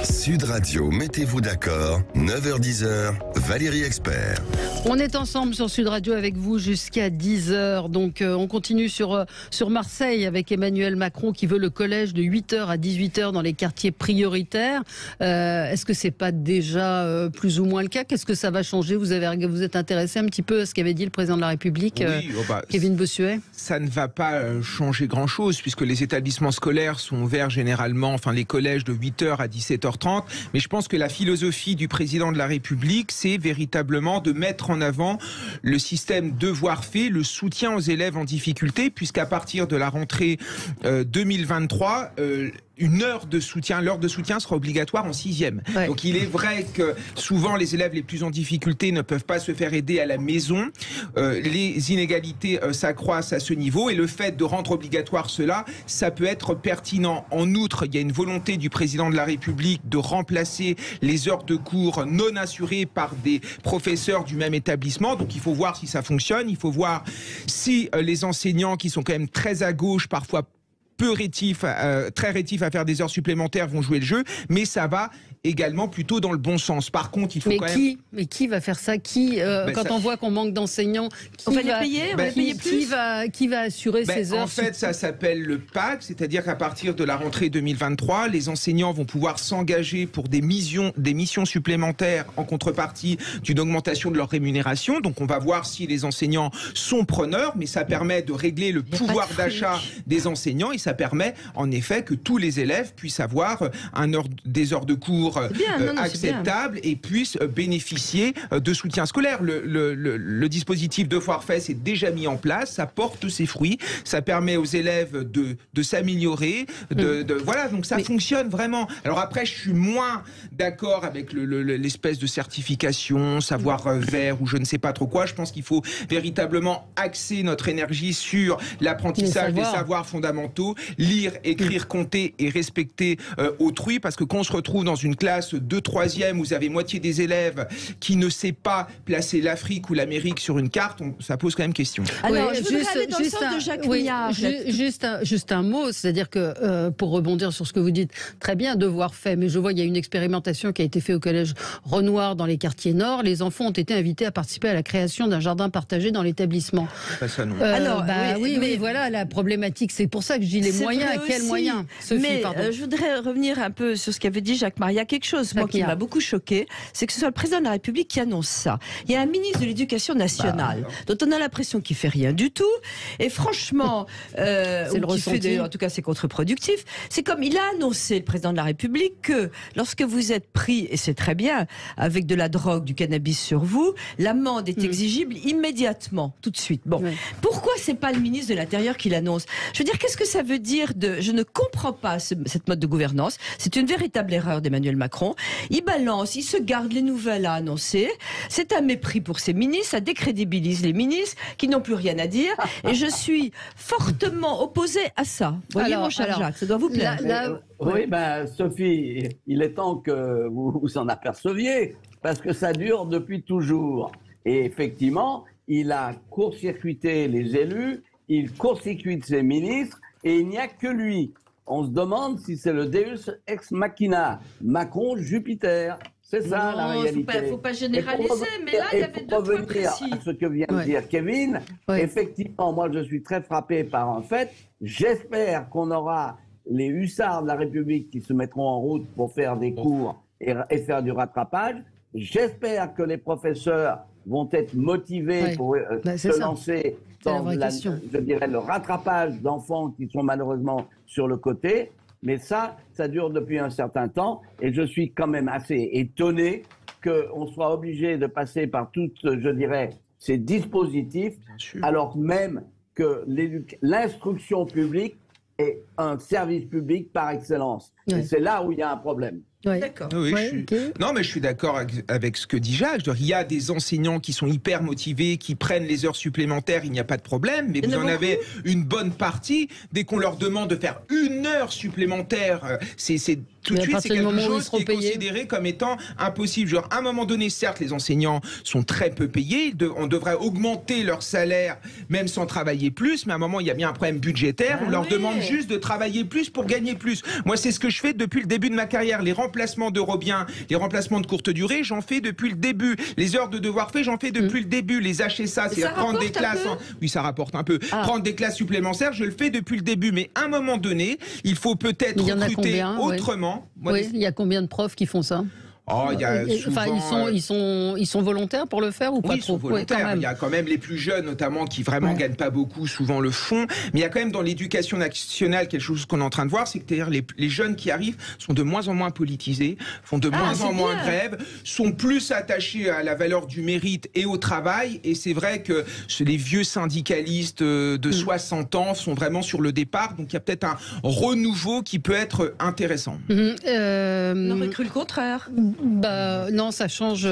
Sud Radio, mettez-vous d'accord, 9h-10h, Valérie Expert. On est ensemble sur Sud Radio avec vous jusqu'à 10h. Donc on continue sur Marseille avec Emmanuel Macron qui veut le collège de 8h à 18h dans les quartiers prioritaires. Est-ce que c'est pas déjà plus ou moins le cas? Qu'est-ce que ça va changer? Vous êtes intéressé un petit peu à ce qu'avait dit le président de la République, Kevin Bossuet? Ça ne va pas changer grand-chose puisque les établissements scolaires sont ouverts généralement, enfin les collèges de 8h à 17h30. Mais je pense que la philosophie du président de la République, c'est véritablement de mettre en avant le système devoir fait, le soutien aux élèves en difficulté, puisqu'à partir de la rentrée 2023, l'heure de soutien sera obligatoire en 6e. Ouais. Donc il est vrai que souvent les élèves les plus en difficulté ne peuvent pas se faire aider à la maison. Les inégalités s'accroissent à ce niveau et le fait de rendre obligatoire cela, ça peut être pertinent. En outre, il y a une volonté du président de la République de remplacer les heures de cours non assurées par des professeurs du même établissement. Donc il faut voir si ça fonctionne, il faut voir si les enseignants qui sont quand même très à gauche, parfois très rétifs à faire des heures supplémentaires vont jouer le jeu, mais ça va également plutôt dans le bon sens. Par contre, il faut Mais qui va faire ça? Quand on voit qu'on manque d'enseignants, on va les payer plus. Qui va assurer ces heures? En fait, ça s'appelle le PAC, c'est-à-dire qu'à partir de la rentrée 2023, les enseignants vont pouvoir s'engager pour des missions supplémentaires en contrepartie d'une augmentation de leur rémunération. Donc on va voir si les enseignants sont preneurs, mais ça permet de régler le pouvoir d'achat des enseignants et ça permet en effet que tous les élèves puissent avoir des heures de cours acceptables et puissent bénéficier de soutien scolaire. Le dispositif de forfait est déjà mis en place, ça porte ses fruits, ça permet aux élèves de s'améliorer, voilà, donc ça fonctionne vraiment. Alors après, je suis moins d'accord avec l'espèce de certification, savoir vert ou je ne sais pas trop quoi. Je pense qu'il faut véritablement axer notre énergie sur l'apprentissage des savoirs fondamentaux, lire, écrire, compter et respecter autrui, parce que quand on se retrouve dans une classe de 3e où vous avez moitié des élèves qui ne sait pas placer l'Afrique ou l'Amérique sur une carte, ça pose quand même question. Alors, je voudrais aller dans le sens de Jacques Miard. Juste un mot, c'est-à-dire que pour rebondir sur ce que vous dites, très bien, devoir fait, mais je vois il y a une expérimentation qui a été faite au collège Renoir dans les quartiers nord. Les enfants ont été invités à participer à la création d'un jardin partagé dans l'établissement. Ça non. Oui, voilà la problématique. C'est pour ça que je dis les moyens. À quels moyens, Sophie, je voudrais revenir un peu sur ce qu'avait dit Jacques Miard. Il y a quelque chose qui m'a beaucoup choqué, c'est que ce soit le président de la République qui annonce ça. Il y a un ministre de l'Éducation nationale dont on a l'impression qu'il fait rien du tout. Et franchement, en tout cas c'est contre-productif. C'est comme il a annoncé, le président de la République, que lorsque vous êtes pris, et c'est très bien, avec de la drogue, du cannabis sur vous, l'amende est exigible immédiatement, tout de suite. Bon, pourquoi c'est pas le ministre de l'Intérieur qui l'annonce? Je veux dire, qu'est-ce que ça veut dire je ne comprends pas cette mode de gouvernance. C'est une véritable erreur d'Emmanuel Macron. Il balance, il se garde les nouvelles à annoncer. C'est un mépris pour ses ministres, ça décrédibilise les ministres qui n'ont plus rien à dire. Et je suis fortement opposée à ça. Voyez, mon cher Jacques, ça doit vous plaire. Oui, Sophie, il est temps que vous vous en aperceviez, parce que ça dure depuis toujours. Et effectivement, il a court-circuité les élus, il court-circuite ses ministres, et il n'y a que lui. On se demande si c'est le Deus ex machina, Macron-Jupiter. C'est ça la réalité. Il ne faut pas généraliser, mais là, il y avait deux points précis. À ce que vient de dire Kevin, effectivement, moi je suis très frappé par un fait. J'espère qu'on aura les hussards de la République qui se mettront en route pour faire des cours et faire du rattrapage. J'espère que les professeurs vont être motivés pour se lancer dans je dirais, le rattrapage d'enfants qui sont malheureusement sur le côté. Mais ça dure depuis un certain temps et je suis quand même assez étonné qu'on soit obligé de passer par toutes, je dirais, ces dispositifs, alors même que l'instruction publique est un service public par excellence. Et c'est là où il y a un problème. Oui. D'accord. Oui, Non, mais je suis d'accord avec ce que dit Jacques. Il y a des enseignants qui sont hyper motivés, qui prennent les heures supplémentaires, il n'y a pas de problème, mais vous en avez une bonne partie. Dès qu'on leur demande de faire une heure supplémentaire, c'est tout de suite, c'est quelque chose qui est considéré comme étant impossible. Genre, à un moment donné, certes, les enseignants sont très peu payés, on devrait augmenter leur salaire, même sans travailler plus, mais à un moment, il y a bien un problème budgétaire. On leur demande juste de travailler plus pour gagner plus. Moi, c'est ce que je fais depuis le début de ma carrière. remplacements d'Eurobien, les remplacements de courte durée, j'en fais depuis le début. Les heures de devoir fait, j'en fais depuis le début. Les HSA, c'est prendre des classes. Oui, ça rapporte un peu. Prendre des classes supplémentaires, je le fais depuis le début. Mais à un moment donné, il faut peut-être recruter autrement. Oui, il y a combien de profs qui font ça? Il y a souvent, ils sont volontaires pour le faire ou pas trop? Ils sont volontaires. Il y a quand même les plus jeunes, notamment, qui vraiment gagnent pas beaucoup, souvent le font. Mais il y a quand même dans l'éducation nationale quelque chose qu'on est en train de voir, c'est que les jeunes qui arrivent sont de moins en moins politisés, font de moins en moins grève, sont plus attachés à la valeur du mérite et au travail. Et c'est vrai que les vieux syndicalistes de 60 ans sont vraiment sur le départ. Donc il y a peut-être un renouveau qui peut être intéressant. On aurait cru le contraire. Non, ça change.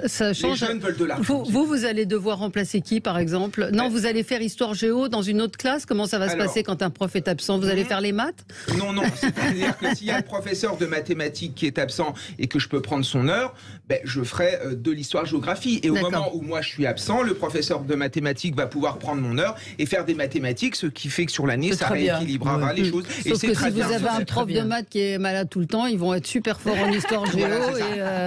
Ça change. Les jeunes veulent de l'argent. Vous allez devoir remplacer qui, par exemple? Non, vous allez faire histoire géo dans une autre classe? Comment ça va se passer quand un prof est absent? Vous allez faire les maths? Non. C'est-à-dire que s'il y a le professeur de mathématiques qui est absent et que je peux prendre son heure, je ferai de l'histoire-géographie. Et au moment où moi je suis absent, le professeur de mathématiques va pouvoir prendre mon heure et faire des mathématiques, ce qui fait que sur l'année, ça rééquilibrera les choses. Sauf que si vous avez un prof de maths qui est malade tout le temps, ils vont être super forts en histoire géo.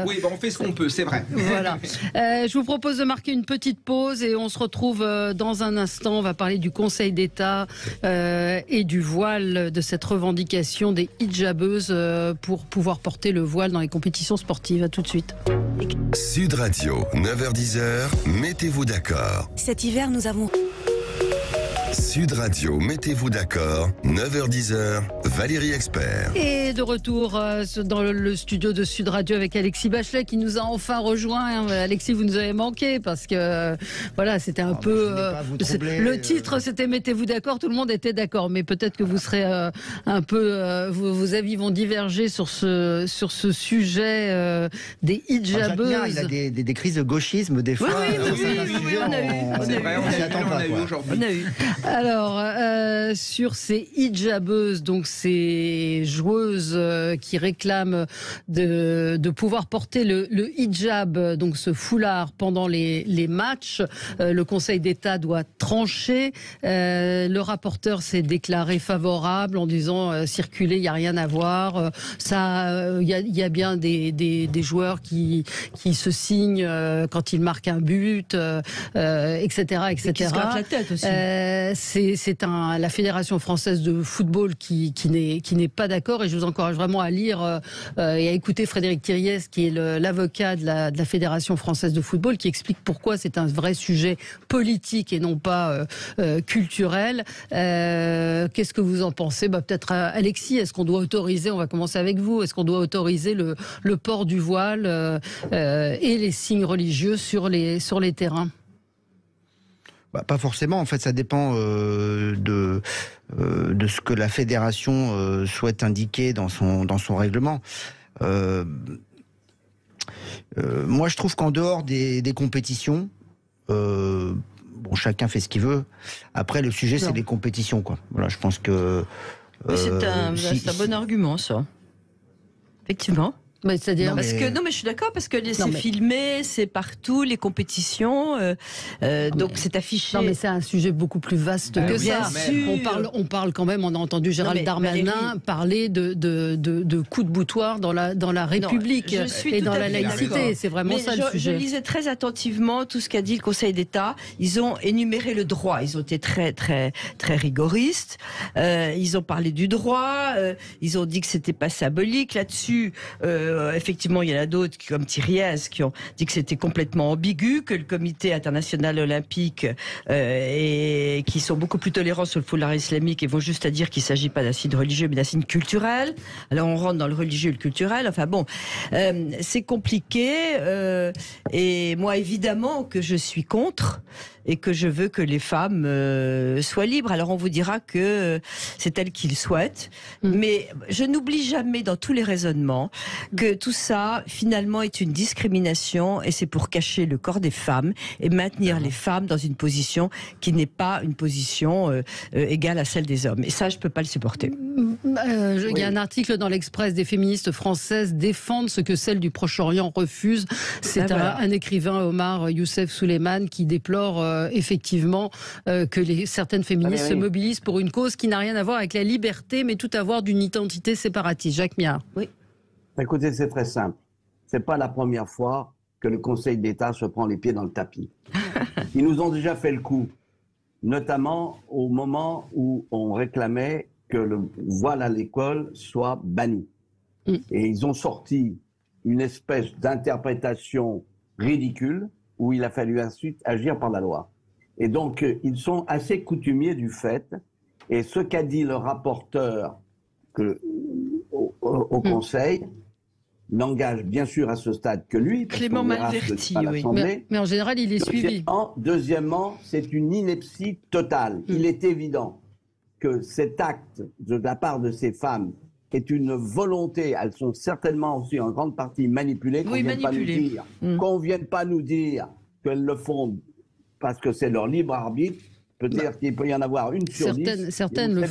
Oui, on fait ce qu'on peut, c'est vrai. Voilà. Je vous propose de marquer une petite pause et on se retrouve dans un instant. On va parler du Conseil d'État et du voile, de cette revendication des hijabeuses pour pouvoir porter le voile dans les compétitions sportives. À tout de suite. Sud Radio, 9h-10h, mettez-vous d'accord. Cet hiver, nous avons... Sud Radio, mettez-vous d'accord, 9h-10h, Valérie Expert. Et de retour dans le studio de Sud Radio avec Alexis Bachelet qui nous a enfin rejoint. Alexis, vous nous avez manqué parce que voilà, c'était un peu... le titre, c'était Mettez-vous d'accord, tout le monde était d'accord. Mais peut-être que vous serez un peu... vos avis vont diverger sur ce sujet des hijabeuses. Il a des crises de gauchisme des fois. Oui, on a eu. C'est vrai, on a eu aujourd'hui. On a eu. Alors, sur ces hijabeuses, donc ces joueuses qui réclament de pouvoir porter le hijab, donc ce foulard, pendant les matchs, le Conseil d'État doit trancher. Le rapporteur s'est déclaré favorable en disant circuler, il n'y a rien à voir. Il y a bien des joueurs qui se signent quand ils marquent un but, etc. Et qui se grattent la tête aussi. C'est la Fédération française de football qui n'est pas d'accord, et je vous encourage vraiment à lire et à écouter Frédéric Thiriez, qui est l'avocat de la Fédération française de football, qui explique pourquoi c'est un vrai sujet politique et non pas culturel. Qu'est-ce que vous en pensez? Peut-être Alexis, est-ce qu'on doit autoriser, on va commencer avec vous, est-ce qu'on doit autoriser le port du voile et les signes religieux sur les terrains? Pas forcément, en fait, ça dépend de ce que la fédération souhaite indiquer dans son règlement. Moi, je trouve qu'en dehors des compétitions, chacun fait ce qu'il veut. Après, le sujet, c'est les compétitions, quoi. Voilà, je pense que... c'est un bon argument, ça. Effectivement. C'est-à-dire mais je suis d'accord, parce que c'est filmé, c'est partout, les compétitions, donc c'est affiché. Non, mais c'est un sujet beaucoup plus vaste que bien ça. Sûr. On parle quand même, on a entendu Gérald Darmanin parler de coups de boutoir dans la République et dans la laïcité. C'est vraiment ça le sujet. Je lisais très attentivement tout ce qu'a dit le Conseil d'État. Ils ont énuméré le droit. Ils ont été très, très, très rigoristes. Ils ont parlé du droit. Ils ont dit que c'était pas symbolique là-dessus. Effectivement, il y en a d'autres, comme Thiriez, qui ont dit que c'était complètement ambigu, que le Comité international olympique et qui sont beaucoup plus tolérants sur le foulard islamique et vont juste à dire qu'il ne s'agit pas d'un signe religieux, mais d'un signe culturel. Alors on rentre dans le religieux et le culturel. Enfin bon, c'est compliqué. Et moi, évidemment, que je suis contre et que je veux que les femmes soient libres. Alors on vous dira que c'est elles qui le souhaitent, mais je n'oublie jamais dans tous les raisonnements que tout ça finalement est une discrimination, et c'est pour cacher le corps des femmes et maintenir les femmes dans une position qui n'est pas une position égale à celle des hommes. Et ça, je peux pas le supporter. Il y a un article dans l'Express: des féministes françaises défendent ce que celles du Proche-Orient refusent. C'est un écrivain, Omar Youssef Souleiman, qui déplore effectivement que certaines féministes se mobilisent pour une cause qui n'a rien à voir avec la liberté, mais tout à voir d'une identité séparatiste. Jacques Miard. Oui. Écoutez, c'est très simple. C'est pas la première fois que le Conseil d'État se prend les pieds dans le tapis. Ils nous ont déjà fait le coup, notamment au moment où on réclamait que le voile à l'école soit banni. Et ils ont sorti une espèce d'interprétation ridicule où il a fallu ensuite agir par la loi. Et donc, ils sont assez coutumiers du fait. Et ce qu'a dit le rapporteur au Conseil n'engage bien sûr à ce stade que lui. Clément Malverti, oui. Mais en général, il est suivi. Deuxièmement, c'est une ineptie totale. Il est évident que cet acte de la part de ces femmes est une volonté. Elles sont certainement aussi en grande partie manipulées. Qu'on ne vienne pas nous dire qu'elles le font parce que c'est leur libre arbitre. Peut-être qu'il peut y en avoir une sur 10. Certaines on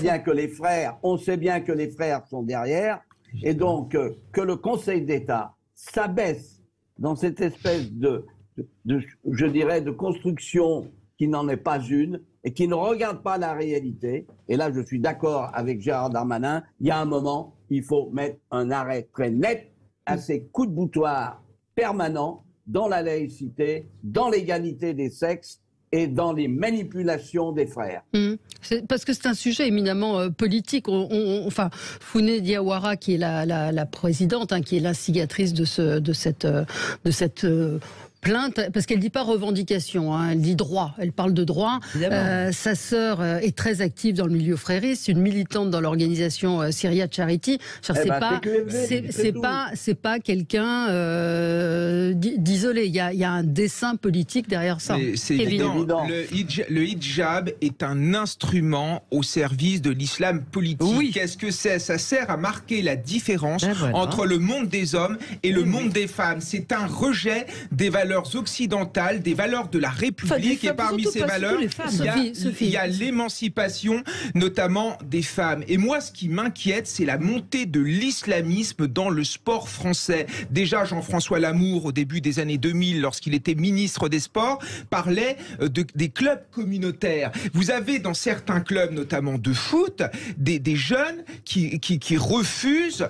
sait bien que les frères sont derrière. Et donc, que le Conseil d'État s'abaisse dans cette espèce je dirais, de construction qui n'en est pas une et qui ne regarde pas la réalité. Et là, je suis d'accord avec Gérard Darmanin. Il y a un moment, il faut mettre un arrêt très net à ces coups de boutoir permanents dans la laïcité, dans l'égalité des sexes et dans les manipulations des frères. Parce que c'est un sujet éminemment politique. Enfin, Founé Diawara, qui est la présidente, qui est l'instigatrice de cette plainte, parce qu'elle ne dit pas revendication, elle dit droit, elle parle de droit. Sa sœur est très active dans le milieu frériste, une militante dans l'organisation Syria Charity. C'est pas quelqu'un d'isolé, il y a un dessein politique derrière ça. C'est évident. Le hijab est un instrument au service de l'islam politique. Oui. Qu'est-ce que c'est? Ça sert à marquer la différence entre le monde des hommes et le monde des femmes. C'est un rejet des valeurs occidentales, des valeurs de la République, et parmi ces valeurs, il y a l'émancipation, notamment des femmes. Et moi, ce qui m'inquiète, c'est la montée de l'islamisme dans le sport français. Déjà, Jean-François Lamour, au début des années 2000, lorsqu'il était ministre des Sports, parlait des clubs communautaires. Vous avez dans certains clubs, notamment de foot, des jeunes qui refusent,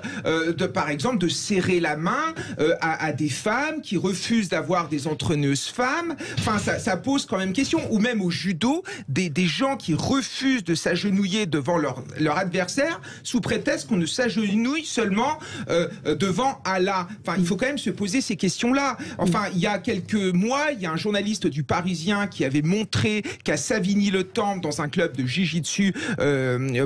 par exemple, de serrer la main à des femmes, qui refusent d'avoir des entraîneuses femmes. Enfin, ça pose quand même question. Ou même au judo, des gens qui refusent de s'agenouiller devant leur adversaire sous prétexte qu'on ne s'agenouille seulement devant Allah. Enfin, il faut quand même se poser ces questions-là. Enfin, il y a quelques mois, il y a un journaliste du Parisien qui avait montré qu'à Savigny-le-Temple, dans un club de jiu-jitsu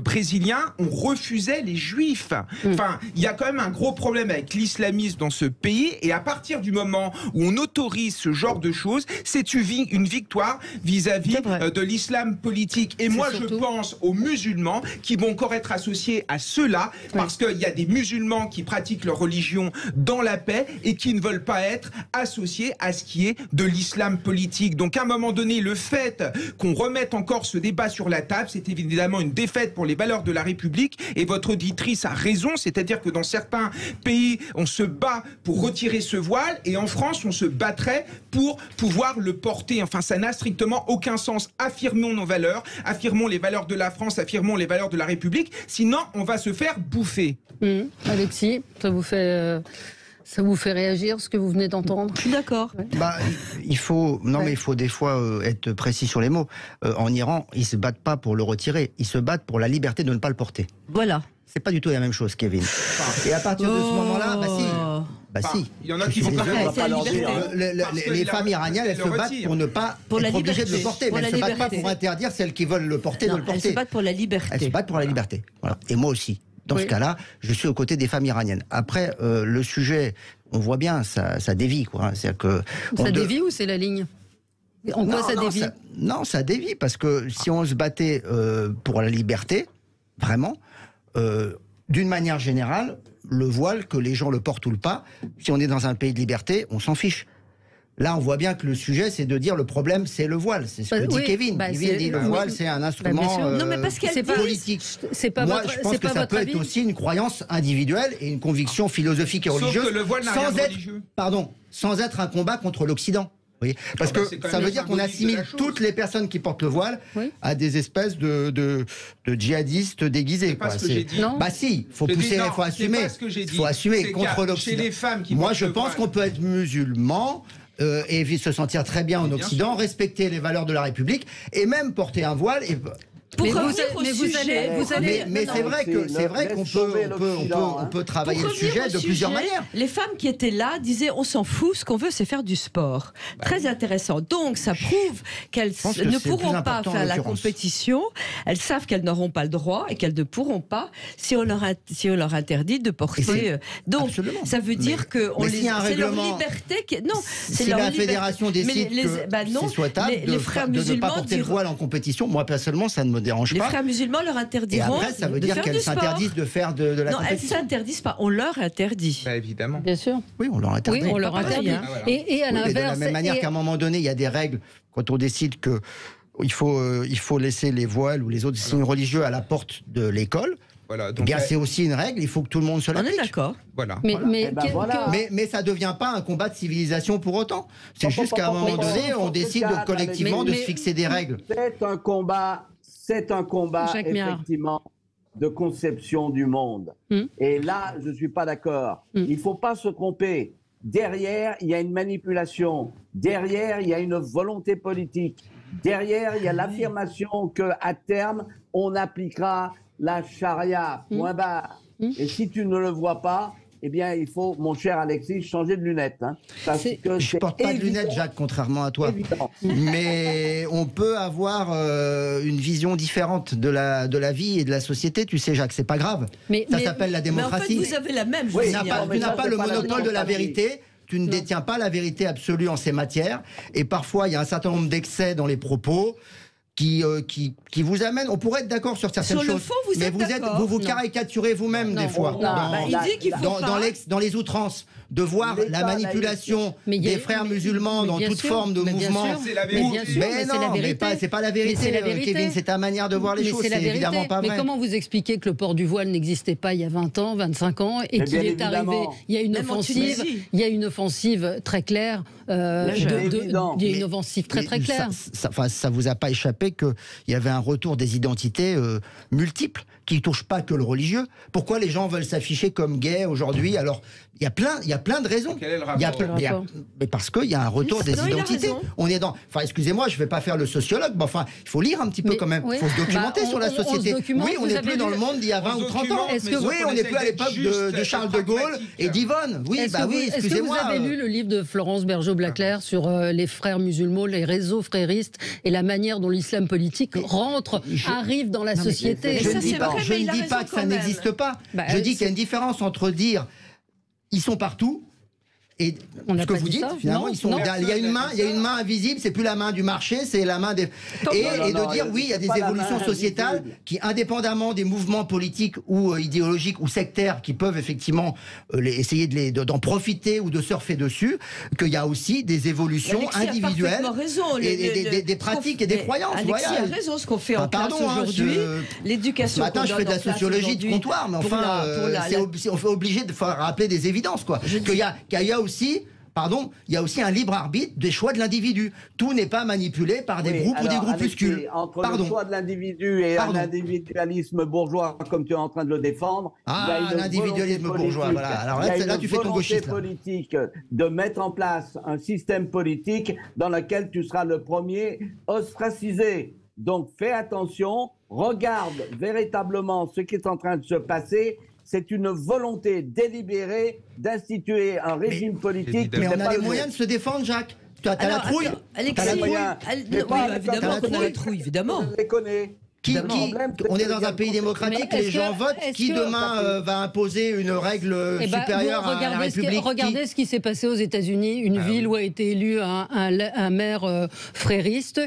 brésilien, on refusait les juifs. Enfin, il y a quand même un gros problème avec l'islamisme dans ce pays, et à partir du moment où on autorise ce genre de choses, c'est une victoire vis-à-vis de l'islam politique. Et moi, je pense aux musulmans qui vont encore être associés à cela, parce qu'il y a des musulmans qui pratiquent leur religion dans la paix et qui ne veulent pas être associés à ce qui est de l'islam politique. Donc, à un moment donné, le fait qu'on remette encore ce débat sur la table, c'est évidemment une défaite pour les valeurs de la République. Et votre auditrice a raison, c'est-à-dire que dans certains pays, on se bat pour retirer ce voile, et en France, on se battrait pour pouvoir le porter. Enfin, ça n'a strictement aucun sens. Affirmons nos valeurs, affirmons les valeurs de la France, affirmons les valeurs de la République, sinon on va se faire bouffer. Alexis, ça vous fait réagir, ce que vous venez d'entendre? Je suis d'accord. Il faut des fois être précis sur les mots. En Iran, ils se battent pas pour le retirer, ils se battent pour la liberté de ne pas le porter. Voilà. C'est pas du tout la même chose, Kevin. Et à partir de ce moment-là, si. Il y en a qui vont pas leur dire. Les femmes iraniennes, elles se battent pour ne pas être obligées de le porter. Mais elles ne se battent pas pour interdire celles qui veulent le porter de le porter. Elles se battent pour la liberté. Elles se battent pour la liberté. Voilà. Et moi aussi. Dans ce cas-là, je suis aux côtés des femmes iraniennes. Après, le sujet, on voit bien, ça dévie, quoi. C'est-à-dire que ça dévie ou c'est la ligne? En quoi ça dévie? Ça dévie, parce que si on se battait pour la liberté, vraiment, d'une manière générale, le voile, que les gens le portent ou le pas, si on est dans un pays de liberté, on s'en fiche. Là, on voit bien que le sujet, c'est de dire le problème, c'est le voile. C'est ce que dit Kevin. Kevin dit le voile, c'est un instrument politique. Moi, je pense que ça peut être aussi une croyance individuelle et une conviction philosophique et religieuse. Sauf que le voile n'a rien de religieux. Sans être un combat contre l'Occident. Vous Oui, parce que ça veut dire qu'on assimile toutes les personnes qui portent le voile à des espèces de djihadistes déguisés. C'est pas ce que j'ai dit. Bah si, faut pousser, il faut assumer. Il faut assumer contre l'Occident. Chez les femmes qui Moi, je pense qu'on peut être musulman et se sentir très bien en Occident, respecter les valeurs de la République et même porter un voile. Mais c'est vrai qu'on peut travailler le sujet de plusieurs manières. Les femmes qui étaient là disaient on s'en fout, ce qu'on veut c'est faire du sport. Très intéressant. Donc ça prouve qu'elles ne pourront pas faire la compétition. Elles savent qu'elles n'auront pas le droit et qu'elles ne pourront pas si on leur interdit de porter. Donc ça veut dire que c'est leur liberté. Non, si la fédération décide que c'est souhaitable de ne pas porter le voile en compétition, moi personnellement ça ne me dérange pas. Les frères musulmans leur interdiront. Et après, ça veut dire qu'elles s'interdisent de faire de la compétition. Non, elles s'interdisent pas. On leur interdit. Bah, évidemment. Bien sûr. Oui, on leur interdit. Oui, on leur interdit. Et à l'inverse. De la même manière qu'à un moment donné, il y a des règles quand on décide que il faut laisser les voiles ou les autres signes religieux à la porte de l'école. Voilà, donc c'est aussi une règle, il faut que tout le monde se l'applique. On est d'accord. Voilà. Mais ça ne devient pas un combat de civilisation pour autant. C'est juste qu'à un moment donné, on décide collectivement de se fixer des règles. C'est un combat effectivement de conception du monde. Et là, je ne suis pas d'accord. Il ne faut pas se tromper. Derrière, il y a une manipulation. Derrière, il y a une volonté politique. Derrière, il y a l'affirmation qu'à terme, on appliquera la charia, point barre. Et si tu ne le vois pas, eh bien, il faut, mon cher Alexis, changer de lunettes. Parce que je ne porte pas de lunettes, Jacques, contrairement à toi. Mais on peut avoir une vision différente de la vie et de la société. Tu sais, Jacques, c'est pas grave. Ça s'appelle la démocratie. Mais en fait, vous avez la même. Tu n'as pas le monopole de la vérité. Tu ne détiens pas la vérité absolue en ces matières. Et parfois, il y a un certain nombre d'excès dans les propos qui vous amènent. On pourrait être d'accord sur certaines choses. Sur le fond, mais vous caricaturez vous-même des fois. Il dit qu'il faut dans les outrances. De voir la manipulation des frères musulmans dans toute forme de mouvement. Mais non, c'est pas la vérité, Kevin, c'est ta manière de voir les choses, c'est évidemment pas vrai. Mais comment vous expliquez que le port du voile n'existait pas il y a 20 ans, 25 ans, et qu'il est arrivé, il y a une offensive très claire, il y a une offensive très claire. Ça vous a pas échappé qu'il y avait un retour des identités multiples, qui ne touchent pas que le religieux. Pourquoi les gens veulent s'afficher comme gays aujourd'hui? Alors, il y a plein de raisons. Quel est le rapport? Mais parce qu'il y a un retour des identités. On est dans. Enfin, excusez-moi, je ne vais pas faire le sociologue, mais enfin, il faut lire un petit peu quand même. Il faut se documenter sur la société. On n'est plus dans le monde d'il y a 20 ou 30 ans. Oui, on n'est plus à l'époque de Charles de Gaulle et d'Yvonne. Oui, excusez-moi. Est-ce que vous avez lu le livre de Florence Bergeau-Blaclair sur les frères musulmans, les réseaux fréristes et la manière dont l'islam politique arrive dans la société? Je ne dis pas que ça n'existe pas. Je dis qu'il y a une différence entre dire ils sont partout et ce que vous dites, finalement, il y a une main invisible, c'est plus la main du marché, c'est la main des... Et de dire, oui, il y a des évolutions sociétales qui, indépendamment des mouvements politiques ou idéologiques ou sectaires qui peuvent effectivement essayer d'en profiter ou de surfer dessus, qu'il y a aussi des évolutions individuelles et des pratiques et des croyances. Alexis a raison, ce qu'on fait en classe aujourd'hui, l'éducation. Ce matin, je fais de la sociologie de comptoir, mais enfin, on fait obligé de rappeler des évidences, quoi. Qu'il y a aussi, il y a aussi un libre arbitre des choix de l'individu. Tout n'est pas manipulé par des groupes ou des groupuscules. Entre le choix de l'individu et un individualisme bourgeois, comme tu es en train de le défendre, un individualisme bourgeois, voilà. Alors là, tu fais ton gauchiste. Politique de mettre en place un système politique dans lequel tu seras le premier ostracisé. Donc fais attention, regarde véritablement ce qui est en train de se passer. C'est une volonté délibérée d'instituer un régime politique. Mais on a les moyens de se défendre, Jacques. Tu as la trouille. Alexis, évidemment qu'on a la trouille, évidemment. Je les connais. On est dans un pays démocratique, les gens votent. Qui demain va imposer une règle supérieure à la République? Regardez ce qui s'est passé aux États-Unis, une ville où a été élu un maire frériste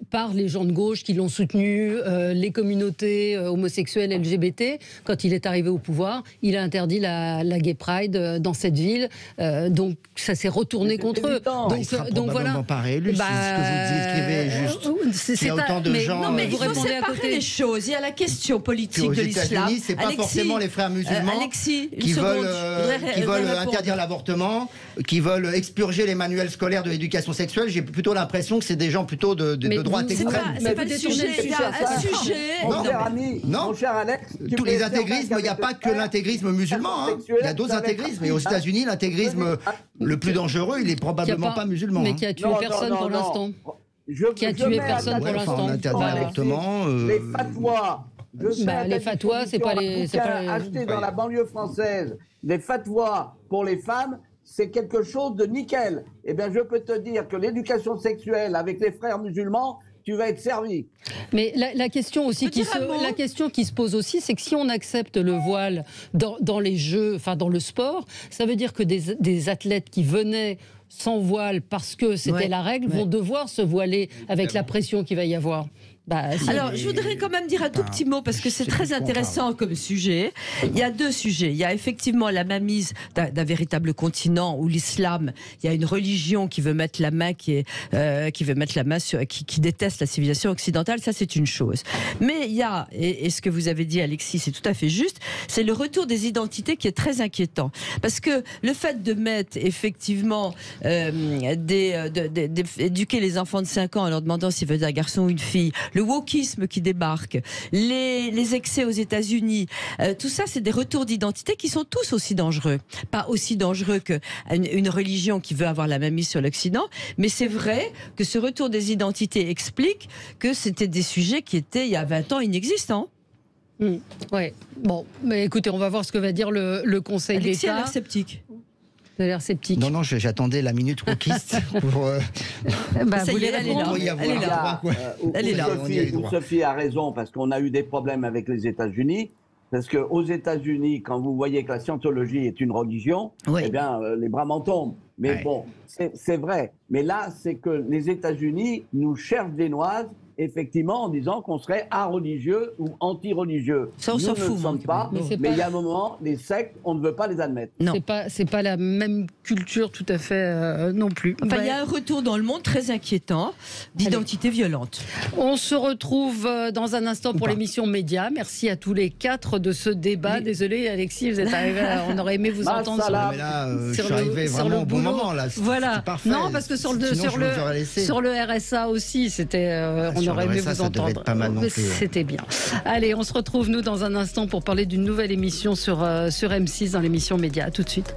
par les gens de gauche qui l'ont soutenu, les communautés homosexuelles LGBT. Quand il est arrivé au pouvoir, il a interdit la Gay Pride dans cette ville. Donc ça s'est retourné contre eux. Donc voilà. Pas réélu, c'est ce que vous décrivez juste. Il y a autant de gens. Non, mais vous répondez à côté. les choses. Il y a la question politique de l'islam. C'est pas forcément les frères musulmans qui veulent interdire l'avortement, qui veulent expurger les manuels scolaires de l'éducation sexuelle. J'ai plutôt l'impression que c'est des gens plutôt de droite extrême. C'est pas le sujet. Il y a un sujet. Non, mon cher Alex, tous les intégrismes, il n'y a pas que l'intégrisme musulman. Il y a d'autres intégrismes. Et aux États-Unis, l'intégrisme le plus dangereux, il est probablement pas musulman. Mais qui a tué personne pour l'instant. Qui a tué personne pour l'instant. On interdit l'avortement. Les fatwas. Les fatwas, c'est pas les. Acheter dans la banlieue française des fatwas pour les femmes, c'est quelque chose de nickel. Eh bien, je peux te dire que l'éducation sexuelle avec les frères musulmans, tu vas être servi. Mais la question aussi qui se pose aussi, c'est que si on accepte le voile dans les jeux, enfin dans le sport, ça veut dire que des athlètes qui venaient sans voile parce que c'était la règle vont devoir se voiler avec la pression qu'il va y avoir. Alors, je voudrais quand même dire un tout petit mot parce que c'est très intéressant comme sujet. Il y a deux sujets. Il y a effectivement la mainmise d'un véritable continent où l'islam, il y a une religion qui veut mettre la main qui déteste la civilisation occidentale. Ça, c'est une chose. Mais il y a, et ce que vous avez dit, Alexis, c'est tout à fait juste, c'est le retour des identités qui est très inquiétant. Parce que le fait de mettre effectivement éduquer les enfants de 5 ans en leur demandant s'ils veulent un garçon ou une fille, le wokisme qui débarque, les excès aux États-Unis, tout ça, c'est des retours d'identité qui sont tous aussi dangereux. Pas aussi dangereux qu'une religion qui veut avoir la mainmise sur l'Occident, mais c'est vrai que ce retour des identités explique que c'était des sujets qui étaient, il y a 20 ans, inexistants. Oui. Bon, mais écoutez, on va voir ce que va dire le Conseil d'État. Alexis a l'air sceptique. Vous avez l'air sceptique. Non, j'attendais la minute wokiste pour. Vous voulez répondre ? Elle est là. Sophie a raison parce qu'on a eu des problèmes avec les États-Unis. Parce qu'aux États-Unis, quand vous voyez que la scientologie est une religion, eh bien, les bras m'en tombent. Mais bon, c'est vrai. Mais là, c'est que les États-Unis nous cherchent des noises, effectivement, en disant qu'on serait religieux ou anti-religieux. Ça, on s'en fout. Mais il y a un moment, les sectes, on ne veut pas les admettre. Non. C'est pas la même culture tout à fait non plus. Enfin, il y a un retour dans le monde très inquiétant d'identité violente. On se retrouve dans un instant pour l'émission Média. Merci à tous les 4 de ce débat. Désolé, Alexis, vous êtes arrivé. On aurait aimé vous entendre je suis arrivé vraiment au bon moment là. Voilà. Parfait. Non, parce que sur le RSA aussi, c'était. On aurait aimé vous entendre. C'était bien. Allez, on se retrouve nous dans un instant pour parler d'une nouvelle émission sur M6 dans l'émission Média. À tout de suite.